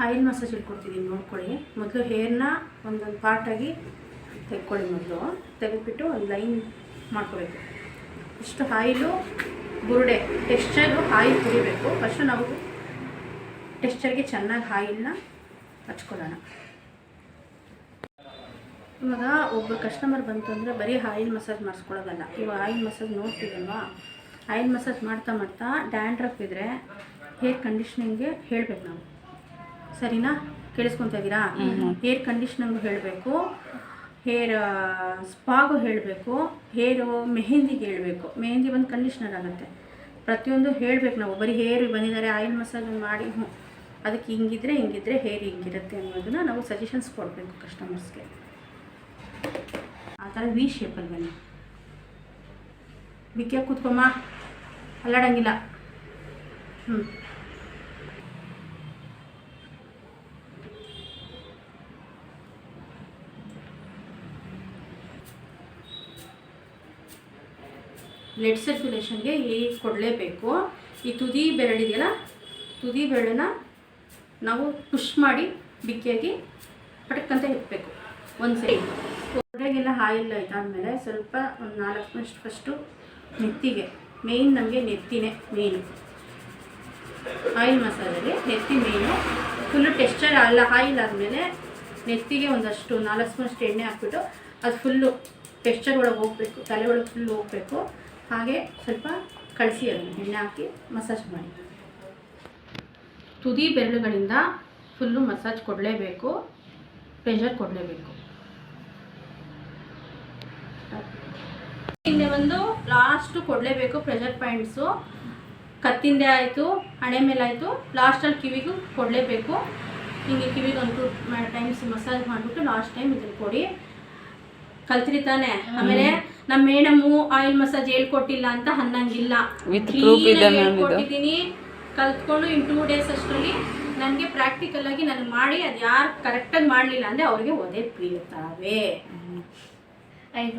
Oil massage ಹೇಳ್ಕೊಡ್ತಿದ್ದೀನಿ ನೋಡ್ಕೊಳ್ಳಿ. ಮೊದಲು ಹೇರ್ನ ಒಂದೊಂದು ಪಾರ್ಟಾಗಿ ತೆಗ್ಕೊಳ್ಳಿ. ಮೊದಲು ತೆಗೆದುಬಿಟ್ಟು ಒಂದು ಲೈನ್ ಮಾಡ್ಕೋಬೇಕು. ಇಷ್ಟು ಆಯಿಲು ಬುರುಡೆ ಟೆಕ್ಸ್ಚರು ಆಯಿಲ್ ಕುಡಿಬೇಕು. ಫಸ್ಟು ನಾವು ಟೆಕ್ಸ್ಚರ್ಗೆ ಚೆನ್ನಾಗಿ ಆಯಿಲ್ನ ಹಚ್ಕೊಳ್ಳೋಣ. ಇವಾಗ ಒಬ್ಬರು ಕಸ್ಟಮರ್ ಬಂತು ಅಂದರೆ ಬರೀ ಆಯಿಲ್ ಮಸಾಜ್ ಮಾಡಿಸ್ಕೊಳ್ಳೋದಲ್ಲ. ಇವಾಗ ಆಯಿಲ್ ಮಸಾಜ್ ನೋಡ್ತೀವಲ್ವಾ, ಆಯಿಲ್ ಮಸಾಜ್ ಮಾಡ್ತಾ ಮಾಡ್ತಾ ಡ್ಯಾಂಡ್ರಫ್ ಇದ್ದರೆ ಹೇರ್ ಕಂಡೀಷ್ನಿಂಗ್ಗೆ ಹೇಳಬೇಕು ನಾವು. ಸರಿನಾ? ಕೇಳಿಸ್ಕೊತಾ ಇದ್ದೀರಾ? ಹೇರ್ ಕಂಡೀಷ್ನಿಂಗು ಹೇಳಬೇಕು, ಹೇರ್ ಸ್ಪಾಗೂ ಹೇಳಬೇಕು, ಹೇರು ಮೆಹಂದಿಗೆ ಹೇಳಬೇಕು. ಮೆಹಂದಿ ಒಂದು ಕಂಡೀಷ್ನರ್ ಆಗುತ್ತೆ. ಪ್ರತಿಯೊಂದು ಹೇಳಬೇಕು ನಾವು. ಬರೀ ಹೇರ್ ಬಂದಿದ್ದಾರೆ ಆಯಿಲ್ ಮಸಾಜ್ ಮಾಡಿ ಅದಕ್ಕೆ ಹಿಂಗಿದ್ರೆ ಹೇರ್ ಹಿಂಗಿರುತ್ತೆ ಅನ್ನೋದನ್ನು ನಾವು ಸಜೆಷನ್ಸ್ ಕೊಡಬೇಕು ಕಸ್ಟಮರ್ಸ್ಗೆ. ಆ ಥರ ವಿ ಶೇಪಲ್ಲಿ ಬನ್ನಿ. ಬಿಕ್ಕಿಯಾಗಿ ಕೂತ್ಕೊಮ್ಮ, ಅಲ್ಲಾಡಂಗಿಲ್ಲ. ಬ್ಲಡ್ ಸರ್ಕ್ಯುಲೇಷನ್ಗೆ ಹೇಗೆ ಕೊಡಲೇಬೇಕು. ಈ ತುದಿ ಬೆರಳಿದೆಯಲ್ಲ, ತುದಿ ಬೆರಳನ್ನ ನಾವು ಪುಷ್ ಮಾಡಿ ಬಿಕ್ಕಿಯಾಗಿ ಪಟಕ್ಕಂತ ಎತ್ತಬೇಕು. ಒಂದು ಸೈಡ್ ಹೊರಗೆಲ್ಲ ಆಯಿಲ್ ಇದಾದಮೇಲೆ ಸ್ವಲ್ಪ ಒಂದು 4 ನಿಮಿಷ ಫಸ್ಟು ನೆತ್ತಿಗೆ. ಮೇಯ್ನ್ ನಮಗೆ ನೆತ್ತಿನೇ ಮೇಯ್ನು. ಆಯಿಲ್ ಮಸಾಜಲ್ಲಿ ನೆತ್ತಿ ಮೇಯ್ನು. ಫುಲ್ಲು ಟೆಕ್ಸ್ಚರ್ ಎಲ್ಲ ಆಯಿಲ್ ಆದಮೇಲೆ ನೆತ್ತಿಗೆ ಒಂದಷ್ಟು 4 ಸ್ಪೂನಷ್ಟು ಎಣ್ಣೆ ಹಾಕ್ಬಿಟ್ಟು ಅದು ಫುಲ್ಲು ಟೆಕ್ಸ್ಚರ್ ಒಳಗೆ ಹೋಗಬೇಕು, ತಲೆ ಒಳಗೆ ಫುಲ್ಲು ಹೋಗಬೇಕು. ಹಾಗೆ ಸ್ವಲ್ಪ ಕಳಿಸಿ ಅದನ್ನು ಎಣ್ಣೆ ಹಾಕಿ ಮಸಾಜ್ ಮಾಡಿ. ತುದಿ ಬೆರಳುಗಳಿಂದ ಫುಲ್ಲು ಮಸಾಜ್ ಕೊಡಲೇಬೇಕು, ಪ್ರೆಷರ್ ಕೊಡಲೇಬೇಕು. ಹಿಂದೆ ಒಂದು ಲಾಸ್ಟು ಕೊಡಲೇಬೇಕು ಪ್ರೆಷರ್ ಪಾಯಿಂಟ್ಸು. ಕತ್ತಿಂದೆ ಆಯಿತು, ಹಣೆ ಮೇಲೆ ಆಯಿತು, ಲಾಸ್ಟಲ್ಲಿ ಕಿವಿಗೂ ಕೊಡಲೇಬೇಕು. ಹಿಂಗೆ ಕಿವಿಗೆ ಒಂದು 2 ಟೈಮ್ಸ್ ಮಸಾಜ್ ಮಾಡಿಬಿಟ್ಟು ಲಾಸ್ಟ್ ಟೈಮ್ ಇದನ್ನು ಕೊಡಿ. ಕಲ್ತ್ರಿ ತಾನೆ? ಆಮೇಲೆ ನಮ್ಮ ಮೇಡಮು ಆಯಿಲ್ ಮಸಾಜ್ ಹೇಳ್ಕೊಟ್ಟಿಲ್ಲ ಅಂತ ಅನ್ನಂಗಿಲ್ಲ. ಹೇಳ್ಕೊಟ್ಟಿದ್ದೀನಿ, ಕಲ್ತ್ಕೊಂಡು ಇನ್ 2 ಡೇಸ್ ಅಷ್ಟರಲ್ಲಿ ನನಗೆ ಪ್ರಾಕ್ಟಿಕಲ್ ಆಗಿ ನಾನು ಮಾಡಿ ಅದು ಯಾರು ಕರೆಕ್ಟಾಗಿ ಮಾಡಲಿಲ್ಲ ಅಂದರೆ ಅವ್ರಿಗೆ ಒದೆ ಬೀಳ್ತಾವೆ. ಆಯಿತು.